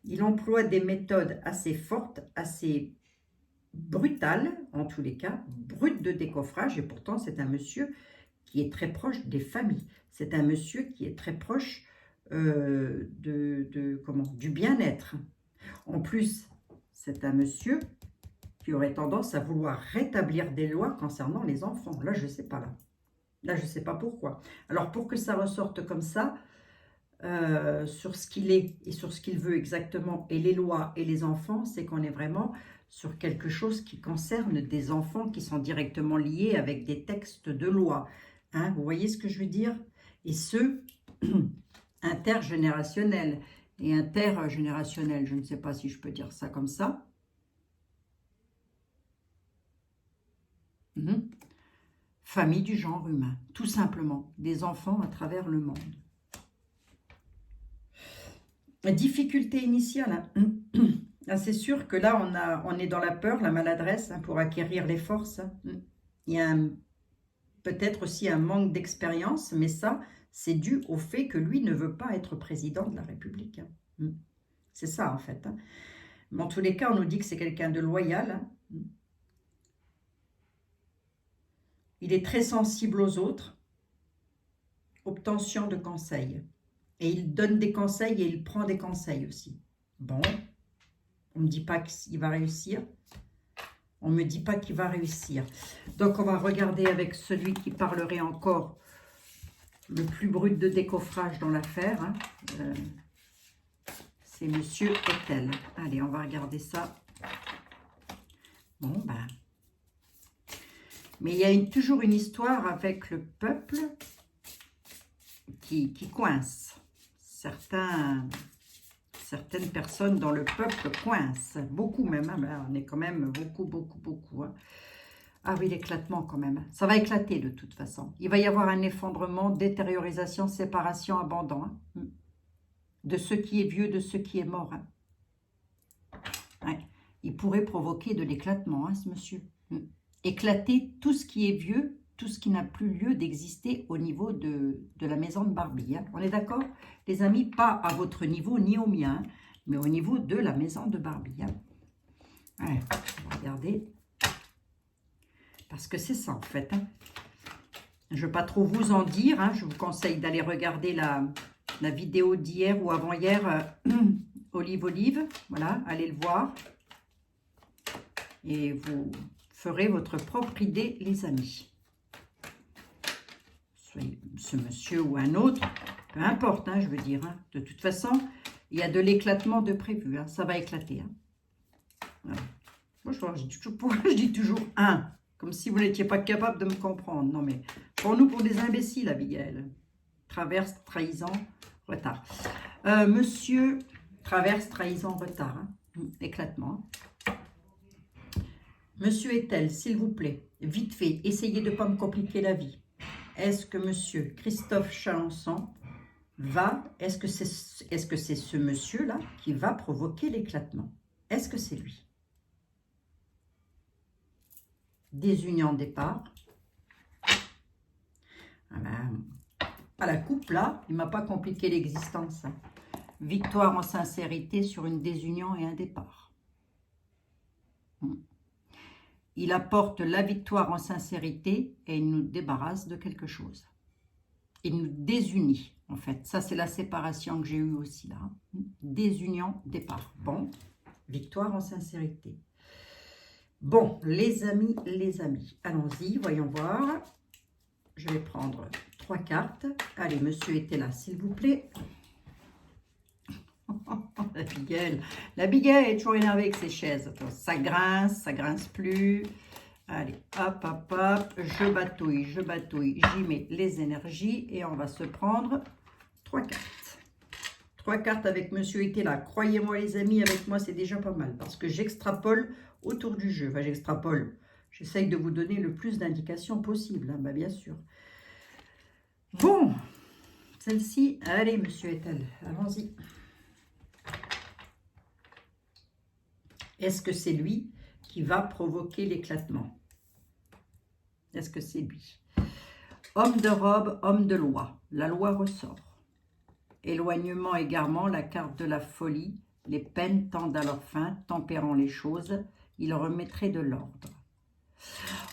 Il emploie des méthodes assez fortes, assez brutales, en tous les cas, brutes de décoffrage, et pourtant c'est un monsieur qui est très proche des familles. C'est un monsieur qui est très proche du bien-être. En plus, c'est un monsieur qui aurait tendance à vouloir rétablir des lois concernant les enfants. Là, je ne sais pas. Là, je ne sais pas pourquoi. Alors, pour que ça ressorte comme ça, sur ce qu'il est et sur ce qu'il veut exactement, et les lois et les enfants, c'est qu'on est vraiment sur quelque chose qui concerne des enfants qui sont directement liés avec des textes de loi. Hein, vous voyez ce que je veux dire? Et ce, intergénérationnel. Et intergénérationnel, je ne sais pas si je peux dire ça comme ça. Famille du genre humain, tout simplement. Des enfants à travers le monde. Difficulté initiale. Hein. Ah, c'est sûr que là, on est dans la peur, la maladresse, hein, pour acquérir les forces. Hein. Il y a peut-être aussi un manque d'expérience, mais ça, c'est dû au fait que lui ne veut pas être président de la République. Hein. C'est ça, en fait. Hein. Mais en tous les cas, on nous dit que c'est quelqu'un de loyal. Hein. Il est très sensible aux autres. Obtention de conseils. Et il donne des conseils et il prend des conseils aussi. Bon, on ne me dit pas qu'il va réussir. On ne me dit pas qu'il va réussir. Donc, on va regarder avec celui qui parlerait encore le plus brut de décoffrage dans l'affaire. Hein. C'est Monsieur Etel. Allez, on va regarder ça. Bon, ben... Mais il y a toujours une histoire avec le peuple qui coince. Certaines personnes dans le peuple coincent. Beaucoup même. Hein, on est quand même beaucoup. Hein. Ah oui, l'éclatement quand même. Ça va éclater de toute façon. Il va y avoir un effondrement, détériorisation, séparation, abandon. Hein. De ce qui est vieux, de ce qui est mort. Hein. Ouais. Il pourrait provoquer de l'éclatement, hein, ce monsieur. Éclater tout ce qui est vieux, tout ce qui n'a plus lieu d'exister au niveau de la maison de Barbie. Hein. On est d'accord, les amis? Pas à votre niveau ni au mien, mais au niveau de la maison de Barbie. Hein. Ouais, on va regarder. Parce que c'est ça, en fait. Hein. Je ne veux pas trop vous en dire. Hein. Je vous conseille d'aller regarder la vidéo d'hier ou avant-hier, Olive. Voilà, allez le voir. Et vous... ferez votre propre idée, les amis. Soyez ce monsieur ou un autre, peu importe, hein, je veux dire. Hein. De toute façon, il y a de l'éclatement de prévu. Hein. Ça va éclater. Hein. Voilà. Moi, je dis toujours un, comme si vous n'étiez pas capable de me comprendre. Non, mais pour nous, pour des imbéciles, Abigail. Traverse, trahison, retard. Monsieur, traverse, trahison, retard. Hein. Éclatement. Hein. Monsieur Etel, s'il vous plaît, vite fait, essayez de ne pas me compliquer la vie. Est-ce que monsieur Christophe Chalençon est-ce que c'est ce monsieur-là qui va provoquer l'éclatement? Est-ce que c'est lui? Désunion départ. Ah ben, à la coupe, là, il ne m'a pas compliqué l'existence. Hein. victoire en sincérité sur une désunion et un départ. Il apporte la victoire en sincérité et il nous débarrasse de quelque chose. Il nous désunit, en fait. Ça, c'est la séparation que j'ai eue aussi, là. Désunion, départ. Bon, victoire en sincérité. Bon, les amis, allons-y, voyons voir. Je vais prendre 3 cartes. Allez, monsieur était là, s'il vous plaît. L'Abigail est toujours énervée avec ses chaises. Attends, ça grince plus. Allez, hop, hop, hop, je batouille, j'y mets les énergies et on va se prendre 3 cartes. 3 cartes avec monsieur était là. Croyez-moi les amis, avec moi c'est déjà pas mal parce que j'extrapole autour du jeu. Enfin, j'extrapole. J'essaye de vous donner le plus d'indications possible, hein, bah, bien sûr. Bon, celle-ci, allez monsieur Ethel, allons-y. Est-ce que c'est lui qui va provoquer l'éclatement? Est-ce que c'est lui? Homme de robe, homme de loi. La loi ressort. Éloignement, égarement, la carte de la folie. Les peines tendent à leur fin, tempérant les choses. Il remettrait de l'ordre.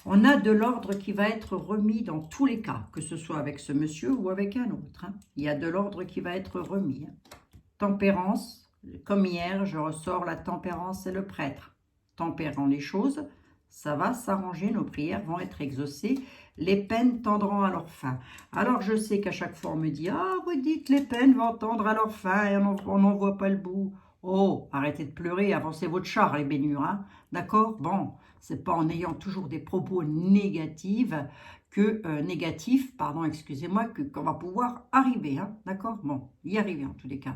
On a de l'ordre qui va être remis dans tous les cas, que ce soit avec ce monsieur ou avec un autre. Hein. Il y a de l'ordre qui va être remis. Hein. Tempérance, comme hier, je ressors la tempérance et le prêtre. Tempérant les choses, ça va s'arranger, nos prières vont être exaucées, les peines tendront à leur fin. Alors je sais qu'à chaque fois on me dit « Ah, vous dites les peines vont tendre à leur fin et on n'en voit pas le bout. » Oh, arrêtez de pleurer, avancez votre char les bénures, hein. D'accord? Bon, c'est pas en ayant toujours des propos négatifs excusez-moi, qu'on va pouvoir arriver, hein. D'accord? Bon, y arriver en tous les cas.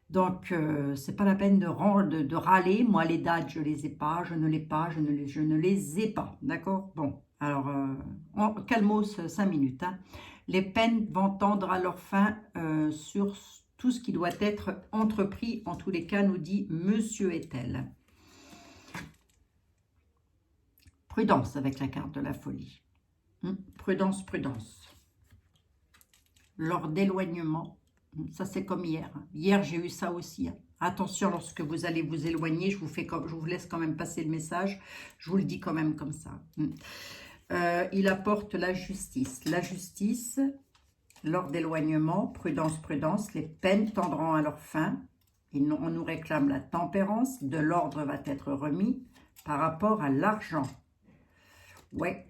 Donc, c'est pas la peine de râler. Moi, les dates, je les ai pas, je ne les ai pas. D'accord? Bon, alors, calmos 5 minutes. Hein. Les peines vont tendre à leur fin sur tout ce qui doit être entrepris. En tous les cas, nous dit Monsieur Ethel. Prudence avec la carte de la folie. Prudence, prudence. Lors d'éloignement, ça c'est comme hier. Hier j'ai eu ça aussi. Attention lorsque vous allez vous éloigner, je vous laisse quand même passer le message. Je vous le dis quand même comme ça. Il apporte la justice. La justice, lors d'éloignement, prudence, prudence, les peines tendront à leur fin. On nous réclame la tempérance, de l'ordre va être remis par rapport à l'argent. Ouais.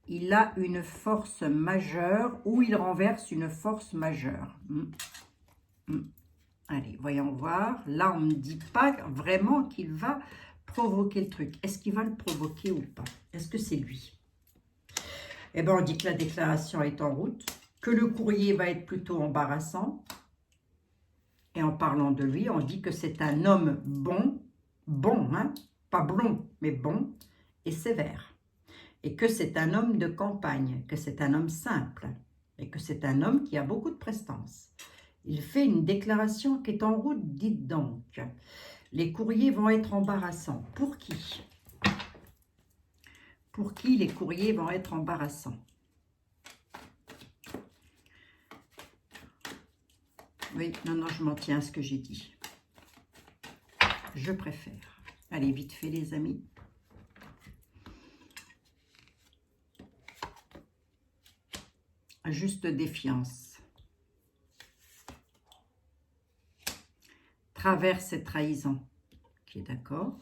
Il a une force majeure ou il renverse une force majeure. Allez, voyons voir. Là, on ne me dit pas vraiment qu'il va provoquer le truc. Est-ce qu'il va le provoquer ou pas? Est-ce que c'est lui? Eh bien, on dit que la déclaration est en route, que le courrier va être plutôt embarrassant. Et en parlant de lui, on dit que c'est un homme bon, hein, pas blond, mais bon, et sévère. Et que c'est un homme de campagne, que c'est un homme simple, et que c'est un homme qui a beaucoup de prestance. Il fait une déclaration qui est en route, dites donc. Les courriers vont être embarrassants. Pour qui? Pour qui les courriers vont être embarrassants? Oui, non, je m'en tiens à ce que j'ai dit. Je préfère. Allez, vite fait les amis. Juste défiance. Traverse et trahison. Ok, d'accord.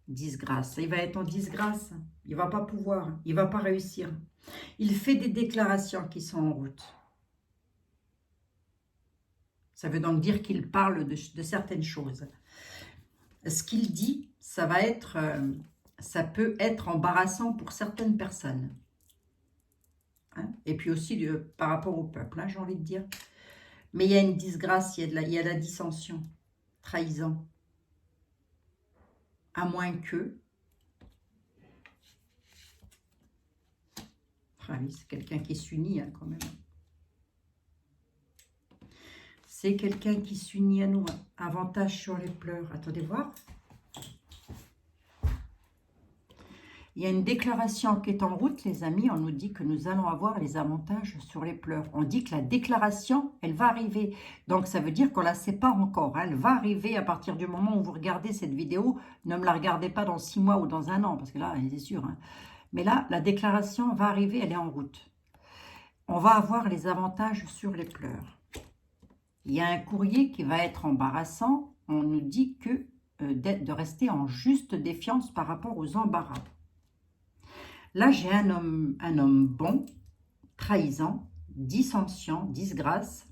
Disgrâce. Il va être en disgrâce. Il ne va pas pouvoir. Il ne va pas réussir. Il fait des déclarations qui sont en route. Ça veut donc dire qu'il parle de certaines choses. Ce qu'il dit, ça peut être embarrassant pour certaines personnes. Hein? Et puis aussi par rapport au peuple, hein, j'ai envie de dire. Mais il y a une disgrâce, il y a la dissension, trahison. À moins que... Ah oui, c'est quelqu'un qui s'unit hein, quand même. C'est quelqu'un qui s'unit à nous. Hein. Avantage sur les pleurs. Attendez voir. Il y a une déclaration qui est en route, les amis. On nous dit que nous allons avoir les avantages sur les pleurs. On dit que la déclaration, elle va arriver. Donc, ça veut dire qu'on ne la sait pas encore, hein. Elle va arriver à partir du moment où vous regardez cette vidéo. Ne me la regardez pas dans 6 mois ou dans 1 an, parce que là, c'est sûr, hein. Mais là, la déclaration va arriver, elle est en route. On va avoir les avantages sur les pleurs. Il y a un courrier qui va être embarrassant. On nous dit que de rester en juste défiance par rapport aux embarras. Là, j'ai un homme bon, trahison, dissension, disgrâce,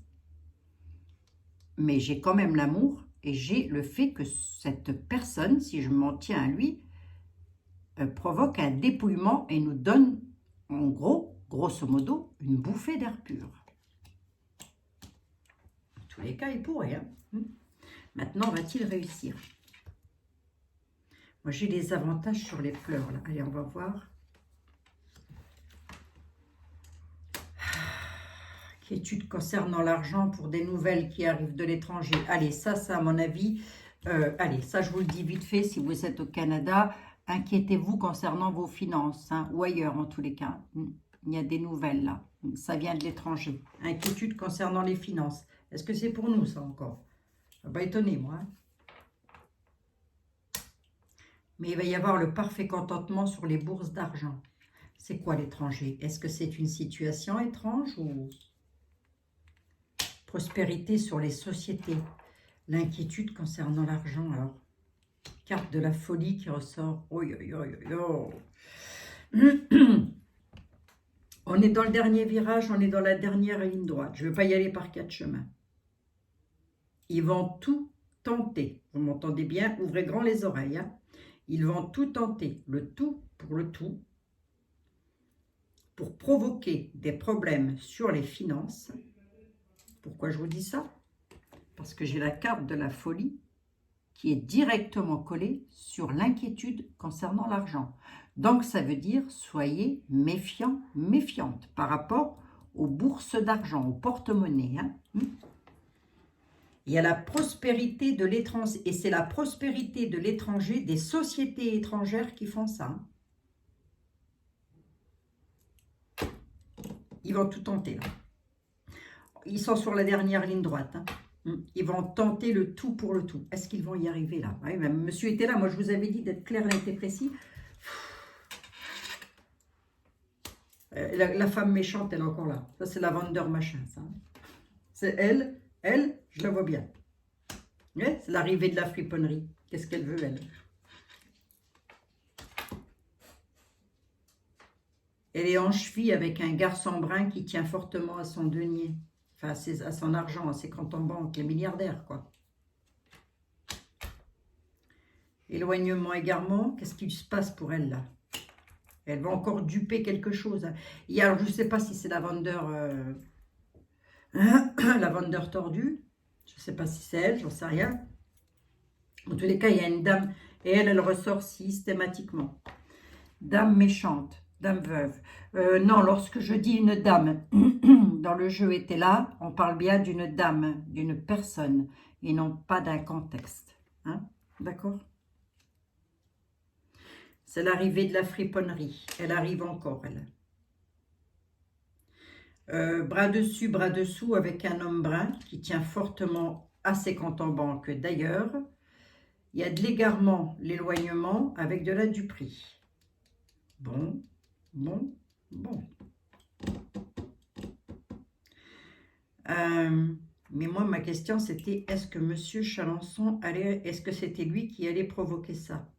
mais j'ai quand même l'amour et j'ai le fait que cette personne, si je m'en tiens à lui, provoque un dépouillement et nous donne, en gros, grosso modo, une bouffée d'air pur. En tous les cas, il pourrait. Hein. Maintenant, va-t-il réussir? Moi, j'ai des avantages sur les pleurs. Là. Allez, on va voir. Inquiétude concernant l'argent pour des nouvelles qui arrivent de l'étranger. Allez, ça à mon avis, allez, ça je vous le dis vite fait, si vous êtes au Canada, inquiétez-vous concernant vos finances, hein, ou ailleurs en tous les cas. Il y a des nouvelles là, ça vient de l'étranger. Inquiétude concernant les finances. Est-ce que c'est pour nous ça encore? Ça va étonner moi. Hein. Mais il va y avoir le parfait contentement sur les bourses d'argent. C'est quoi l'étranger? Est-ce que c'est une situation étrange ou... Prospérité sur les sociétés. L'inquiétude concernant l'argent. Alors, carte de la folie qui ressort. Oh, on est dans le dernier virage, on est dans la dernière ligne droite. Je ne vais pas y aller par 4 chemins. Ils vont tout tenter. Vous m'entendez bien? Ouvrez grand les oreilles. Hein. Ils vont tout tenter. Le tout pour le tout. Pour provoquer des problèmes sur les finances. Pourquoi je vous dis ça? Parce que j'ai la carte de la folie qui est directement collée sur l'inquiétude concernant l'argent. Donc, ça veut dire soyez méfiants, méfiantes par rapport aux bourses d'argent, aux porte-monnaies. Hein. Il y a la prospérité de l'étranger, et c'est la prospérité de l'étranger, des sociétés étrangères qui font ça. Hein. Ils vont tout tenter là. Ils sont sur la dernière ligne droite. Hein. Ils vont tenter le tout pour le tout. Est-ce qu'ils vont y arriver là? Oui, même monsieur était là. Moi, je vous avais dit d'être clair, net et précis. La femme méchante, elle est encore là. Ça, c'est la vendeur machin. C'est elle, je la vois bien. Ouais, c'est l'arrivée de la friponnerie. Qu'est-ce qu'elle veut, elle? Elle est en cheville avec un garçon brun qui tient fortement à son denier. Enfin, à son argent, à ses comptes en banque, les milliardaires, quoi. Éloignement, égarement, qu'est-ce qui se passe pour elle, là? Elle va encore duper quelque chose. Alors, je ne sais pas si c'est la vendeur, la vendeur tordue. Je ne sais pas si c'est elle, j'en sais rien. En tous les cas, il y a une dame, et elle ressort systématiquement. Dame méchante. Dame veuve. Non, lorsque je dis une dame, dans le jeu était là, on parle bien d'une dame, d'une personne, et non pas d'un contexte. Hein? D'accord? C'est l'arrivée de la friponnerie. Elle arrive encore, elle. Bras dessus, bras dessous, avec un homme brun qui tient fortement à ses comptes en banque d'ailleurs. Il y a de l'égarement, l'éloignement, avec de la duperie. Bon. Mais moi, ma question, c'était, est-ce que Monsieur Chalençon est-ce que c'était lui qui allait provoquer ça?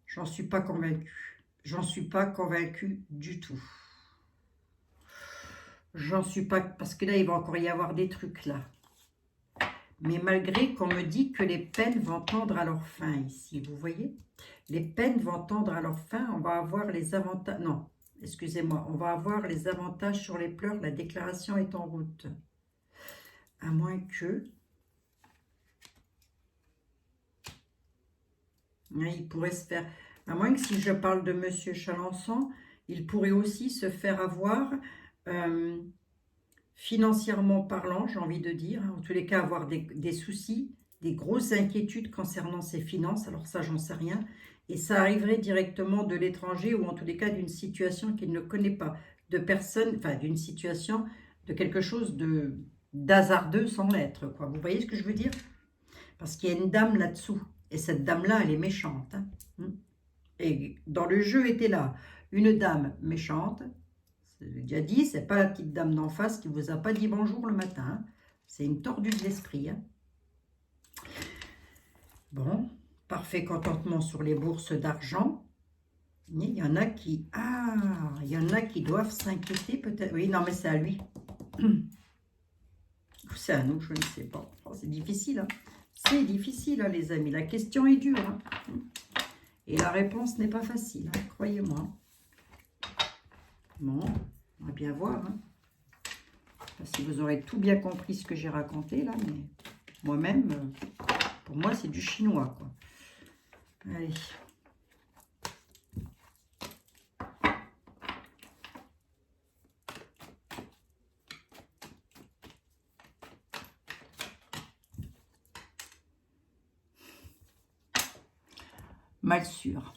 J'en suis pas convaincue. J'en suis pas convaincue du tout. J'en suis pas, parce que là, il va encore y avoir des trucs là. Mais malgré qu'on me dit que les peines vont tendre à leur fin ici, vous voyez? Les peines vont tendre à leur fin, on va avoir les avantages... Non, excusez-moi, on va avoir les avantages sur les pleurs, la déclaration est en route. À moins que... Il pourrait se faire... À moins que si je parle de Monsieur Chalençon, il pourrait aussi se faire avoir... financièrement parlant, j'ai envie de dire, en tous les cas avoir des soucis, des grosses inquiétudes concernant ses finances, alors ça j'en sais rien, Et ça arriverait directement de l'étranger ou en tous les cas d'une situation qu'il ne connaît pas, de personne, enfin d'une situation, de quelque chose de d'hasardeux sans l'être, quoi. Vous voyez ce que je veux dire? Parce qu'il y a une dame là-dessous. Et cette dame-là, elle est méchante, hein. Et dans le jeu était là, une dame méchante. J'ai déjà dit, c'est pas la petite dame d'en face qui vous a pas dit bonjour le matin, hein. C'est une tordue de l'esprit, hein. Bon, parfait contentement sur les bourses d'argent. Il y en a qui... Ah, il y en a qui doivent s'inquiéter peut-être. Oui, non, mais c'est à lui. C'est à nous, je ne sais pas. Oh, c'est difficile, hein. C'est difficile, hein, les amis. La question est dure, hein. Et la réponse n'est pas facile, hein, croyez-moi. Bon, on va bien voir, hein. Je sais pas si vous aurez tout bien compris ce que j'ai raconté, là, mais moi-même, pour moi, c'est du chinois, quoi. Allez. Mal sûr.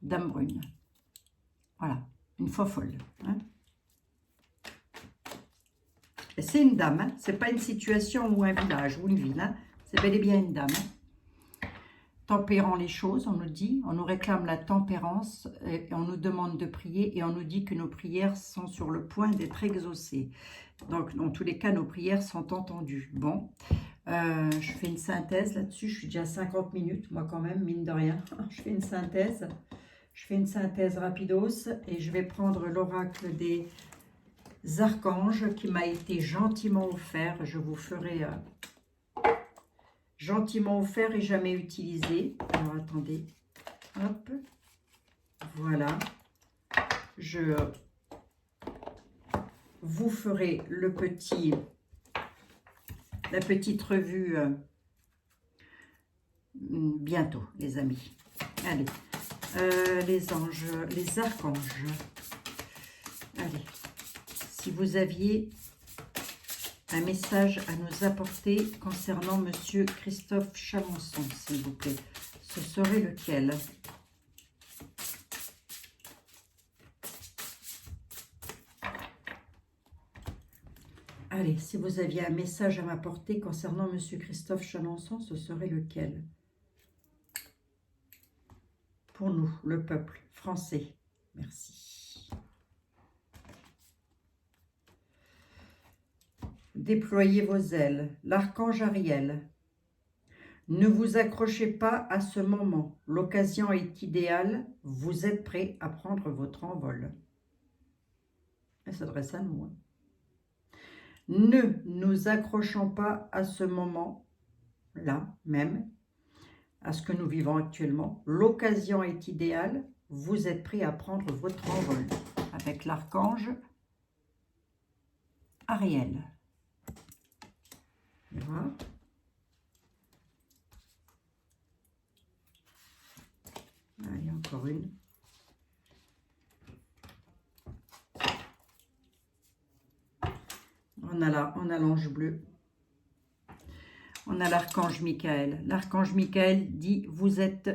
Dame brune. Voilà, une fofolle, hein. Et c'est une dame, hein. C'est pas une situation ou un village ou une ville, hein. C'est bel et bien une dame, hein. Tempérant les choses, on nous dit, on nous réclame la tempérance, et on nous demande de prier et on nous dit que nos prières sont sur le point d'être exaucées. Donc, dans tous les cas, nos prières sont entendues. Bon, je fais une synthèse là-dessus, je suis déjà à 50 minutes, moi quand même, mine de rien. Je fais une synthèse. Je fais une synthèse rapidos et je vais prendre l'oracle des archanges qui m'a été gentiment offert. Je vous ferai gentiment offert et jamais utilisé. Alors attendez, hop, voilà. Je vous ferai la petite revue bientôt, les amis. Allez. Les anges, les archanges. Allez, si vous aviez un message à nous apporter concernant Monsieur Christophe Chalençon, s'il vous plaît, ce serait lequel? Allez, si vous aviez un message à m'apporter concernant Monsieur Christophe Chalençon, ce serait lequel? Pour nous, le peuple français. Merci. Déployez vos ailes. L'archange Ariel. Ne vous accrochez pas à ce moment. L'occasion est idéale. Vous êtes prêts à prendre votre envol. Elle s'adresse à nous, hein. Ne nous accrochons pas à ce moment, là même, à ce que nous vivons actuellement. L'occasion est idéale. Vous êtes prêts à prendre votre envol. Avec l'archange Ariel. Voilà. Allez, encore une. On a l'ange bleu. On a l'archange Michael. L'archange Michael dit, vous êtes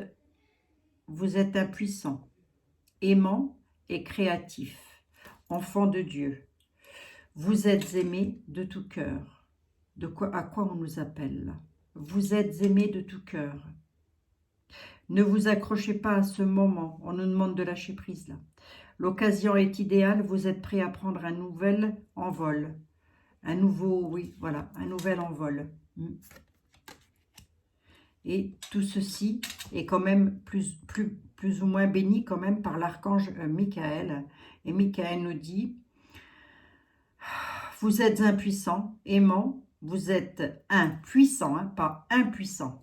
impuissant, aimant et créatif, enfant de Dieu. Vous êtes aimé de tout cœur. À quoi on nous appelle là? Vous êtes aimé de tout cœur. Ne vous accrochez pas à ce moment. On nous demande de lâcher prise là. L'occasion est idéale. Vous êtes prêt à prendre un nouvel envol. Un nouveau, oui, voilà, un nouvel envol. Et tout ceci est quand même plus ou moins béni quand même par l'archange Michael. Et Michael nous dit, vous êtes impuissant, aimant, vous êtes impuissant, hein, pas impuissant,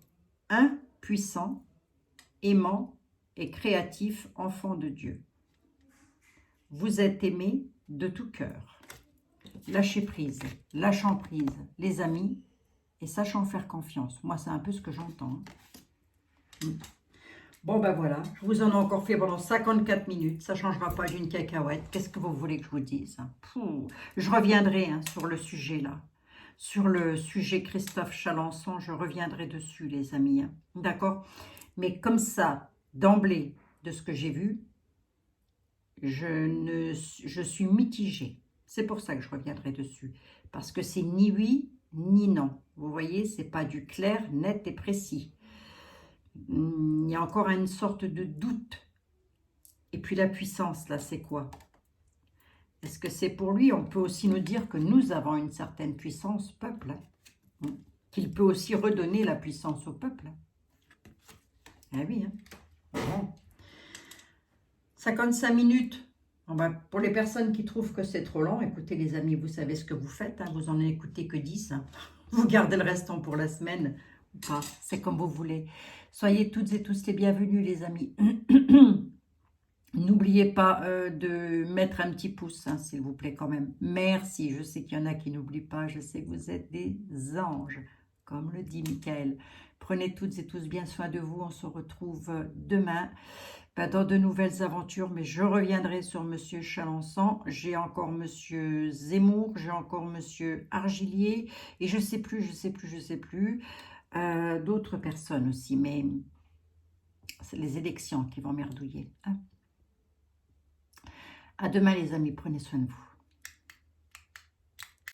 impuissant, aimant et créatif, enfant de Dieu. Vous êtes aimé de tout cœur. Lâchez prise, lâchant prise, les amis, et sachant faire confiance. Moi, c'est un peu ce que j'entends. Bon, ben voilà, je vous en ai encore fait pendant 54 minutes. Ça ne changera pas d'une cacahuète. Qu'est-ce que vous voulez que je vous dise? Je reviendrai sur le sujet là. Sur le sujet Christophe Chalençon, je reviendrai dessus, les amis. D'accord? Mais comme ça, d'emblée, de ce que j'ai vu, je suis mitigée. C'est pour ça que je reviendrai dessus. Parce que c'est ni oui, ni non. Vous voyez, c'est pas du clair, net et précis. Il y a encore une sorte de doute. Et puis la puissance, là, c'est quoi? Est-ce que c'est pour lui? On peut aussi nous dire que nous avons une certaine puissance, peuple. Hein, qu'il peut aussi redonner la puissance au peuple. Ah oui, hein. Bon. 55 minutes. Bon ben, pour les personnes qui trouvent que c'est trop long, écoutez les amis, vous savez ce que vous faites. Hein, vous en écoutez que 10. Hein. Vous gardez le restant pour la semaine ou pas. C'est comme vous voulez. Soyez toutes et tous les bienvenus les amis. N'oubliez pas de mettre un petit pouce, hein, s'il vous plaît, quand même. Merci, je sais qu'il y en a qui n'oublient pas. Je sais que vous êtes des anges, comme le dit Michael. Prenez toutes et tous bien soin de vous. On se retrouve demain dans de nouvelles aventures. Mais je reviendrai sur Monsieur Chalençon. J'ai encore Monsieur Zemmour. J'ai encore Monsieur Argilier. Et je sais plus. D'autres personnes aussi. Mais c'est les élections qui vont merdouiller. Hein. À demain les amis, prenez soin de vous.